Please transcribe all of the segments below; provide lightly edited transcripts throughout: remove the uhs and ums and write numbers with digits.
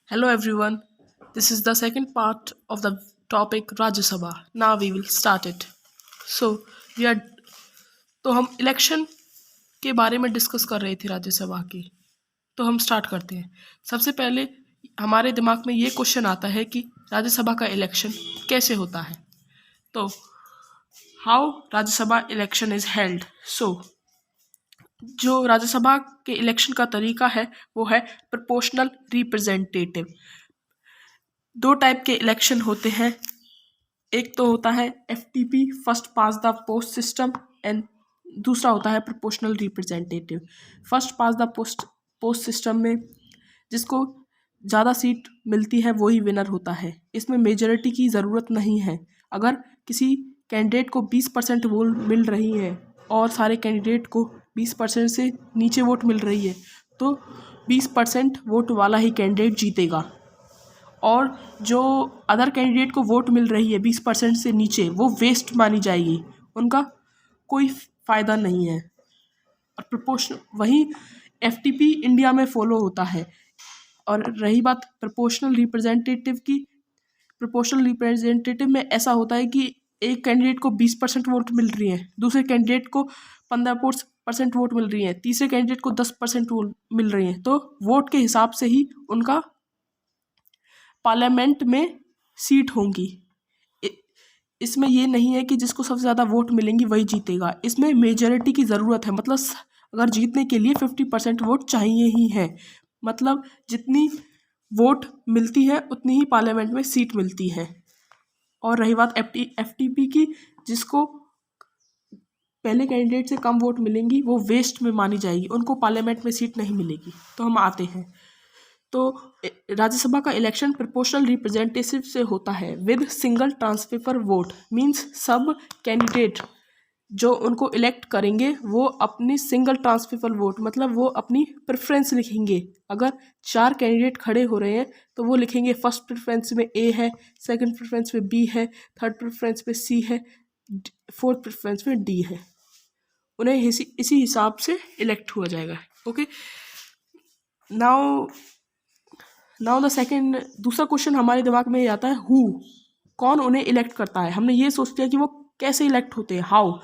Hello everyone. This is the second part of the topic Rajya Sabha. Now we will start it. So we are तो हम election के बारे में discuss कर रहे थे राज्यसभा की। तो हम स्टार्ट करते हैं। सबसे पहले हमारे दिमाग में ये क्वेश्चन आता है कि राज्यसभा का इलेक्शन कैसे होता है। तो how Rajya Sabha election is held. जो राज्यसभा के इलेक्शन का तरीका है वो है प्रोपोर्शनल रिप्रेजेंटेटिव। दो टाइप के इलेक्शन होते हैं। एक तो होता है FTP, first pass the post system, and दूसरा होता है proportional representative. First pass the post system में जिसको ज़्यादा सीट मिलती है वही विनर होता है। इसमें मेजॉरिटी की ज़रूरत नहीं है। अगर किसी कैंडिडेट को 20% वोट मिल रही है और सारे कैंडिडेट को 20% से नीचे वोट मिल रही है तो 20% वोट वाला ही कैंडिडेट जीतेगा, और जो अदर कैंडिडेट को वोट मिल रही है 20% से नीचे वो वेस्ट मानी जाएगी, उनका कोई फ़ायदा नहीं है। और प्रोपोर्शन वही FTP इंडिया में फॉलो होता है। और रही बात प्रोपोर्शनल रिप्रेजेंटेटिव की, प्रोपोर्शनल रिप्रेजेंटेटिव में ऐसा होता है कि एक कैंडिडेट को 20% वोट मिल रही है, दूसरे कैंडिडेट को 15% वोट मिल रही है, तीसरे कैंडिडेट को 10% वोट मिल रही है। तो वोट के हिसाब से ही उनका पार्लियामेंट में सीट होंगी। इसमें ये नहीं है कि जिसको सबसे ज़्यादा वोट मिलेंगी वही जीतेगा। इसमें मेजॉरिटी की ज़रूरत है। मतलब अगर जीतने के लिए 50% वोट चाहिए ही है। मतलब जितनी वोट मिलती है उतनी ही पार्लियामेंट में सीट मिलती है। और रही बात FTP की, जिसको पहले कैंडिडेट से कम वोट मिलेंगी वो वेस्ट में मानी जाएगी, उनको पार्लियामेंट में सीट नहीं मिलेगी। तो हम आते हैं। तो राज्यसभा का इलेक्शन प्रोपोर्शनल रिप्रेजेंटेटिव से होता है with single transfer vote. Means सब कैंडिडेट जो उनको इलेक्ट करेंगे वो अपनी सिंगल ट्रांसफर वोट, मतलब वो अपनी प्रेफरेंस लिखेंगे। अगर 4 कैंडिडेट खड़े हो रहे हैं तो वो लिखेंगे फर्स्ट प्रेफरेंस में A है, सेकंड प्रेफरेंस में B है, थर्ड प्रेफरेंस में C है, फोर्थ प्रेफरेंस में D है। उन्हें इसी हिसाब से इलेक्ट हुआ जाएगा। ओके, नाउ द सेकेंड, दूसरा क्वेश्चन हमारे दिमाग में ये आता है हु, कौन उन्हें इलेक्ट करता है। हमने ये सोच लिया कि वो कैसे इलेक्ट होते हैं, हाउ।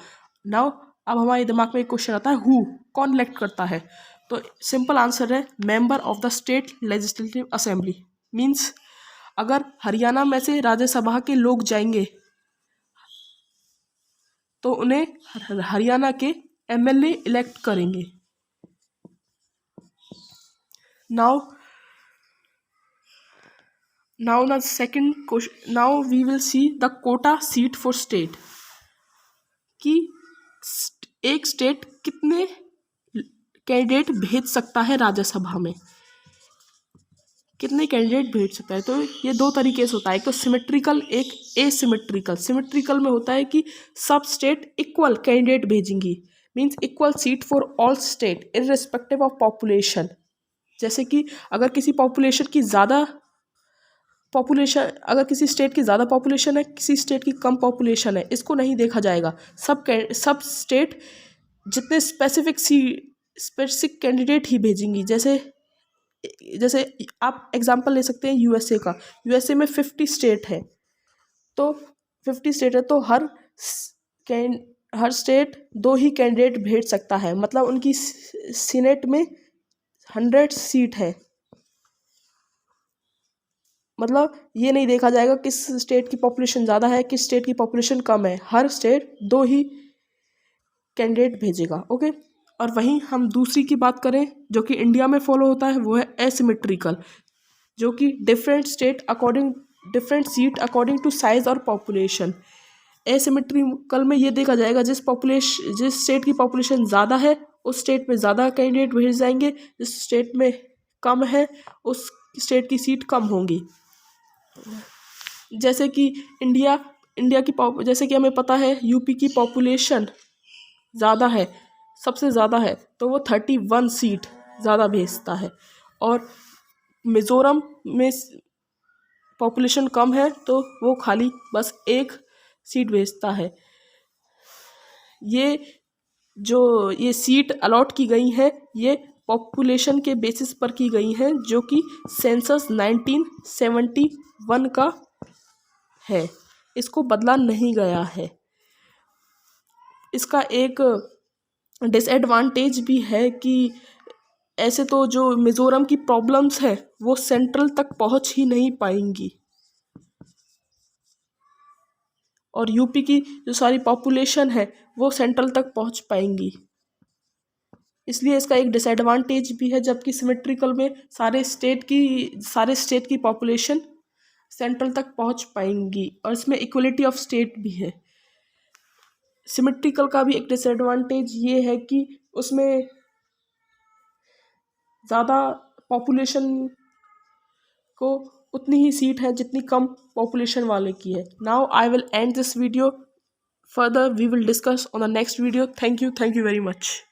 नाउ अब हमारे दिमाग में एक क्वेश्चन आता है हु, कौन इलेक्ट करता है। तो सिंपल आंसर है member of the state legislative assembly. Means अगर हरियाणा में से राज्यसभा के लोग जाएंगे तो उन्हें हरियाणा के MLA इलेक्ट करेंगे। Now the second question, now we will see the quota seat for state, कि एक स्टेट कितने कैंडिडेट भेज सकता है राज्यसभा में, कितने कैंडिडेट भेज सकता है। तो ये दो तरीके से होता है, एक तो सिमेट्रिकल, एक एसिमेट्रिकल। सिमेट्रिकल में होता है कि सब स्टेट इक्वल कैंडिडेट भेजेंगी। Means equal seat for all state irrespective of population. जैसे कि अगर किसी स्टेट की ज़्यादा पॉपुलेशन है, किसी स्टेट की कम पॉपुलेशन है, इसको नहीं देखा जाएगा। सब स्टेट जितने स्पेसिफिक कैंडिडेट ही भेजेंगी। जैसे आप एग्जांपल ले सकते हैं USA का। USA में 50 स्टेट है, तो 50 स्टेट है तो हर स्टेट 2 ही कैंडिडेट भेज सकता है। मतलब उनकी सीनेट में 100 सीट है। मतलब ये नहीं देखा जाएगा किस स्टेट की पॉपुलेशन ज़्यादा है, किस स्टेट की पॉपुलेशन कम है। हर स्टेट 2 ही कैंडिडेट भेजेगा। ओके, और वहीं हम दूसरी की बात करें जो कि इंडिया में फॉलो होता है, वो है एसिमेट्रिकल, जो कि different seat according to size और पॉपुलेशन। एसिमेट्रिकल में ये देखा जाएगा जिस स्टेट की पॉपुलेशन ज़्यादा है उस स्टेट में ज़्यादा कैंडिडेट भेज जाएंगे, जिस स्टेट में कम है उस स्टेट की सीट कम होंगी। जैसे कि जैसे कि हमें पता है यूपी की पॉपुलेशन ज़्यादा है, सबसे ज़्यादा है, तो वो 31 सीट ज़्यादा भेजता है। और मिज़ोरम में पॉपुलेशन कम है तो वो खाली बस 1 सीट भेजता है। ये सीट अलॉट की गई है, ये पॉपुलेशन के बेसिस पर की गई हैं, जो कि सेंसस 1971 का है। इसको बदला नहीं गया है। इसका एक डिसएडवांटेज भी है कि ऐसे तो जो मिज़ोरम की प्रॉब्लम्स है वो सेंट्रल तक पहुंच ही नहीं पाएंगी, और यूपी की जो सारी पॉपुलेशन है वो सेंट्रल तक पहुंच पाएंगी। इसलिए इसका एक डिसएडवांटेज भी है, जबकि सिमेट्रिकल में सारे स्टेट की पॉपुलेशन सेंट्रल तक पहुंच पाएंगी, और इसमें इक्वलिटी ऑफ स्टेट भी है। सिमेट्रिकल का भी एक डिसएडवांटेज ये है कि उसमें ज़्यादा पॉपुलेशन को उतनी ही सीट है जितनी कम पॉपुलेशन वाले की है। Now I will end this video, further we will discuss on the next video. Thank you very much.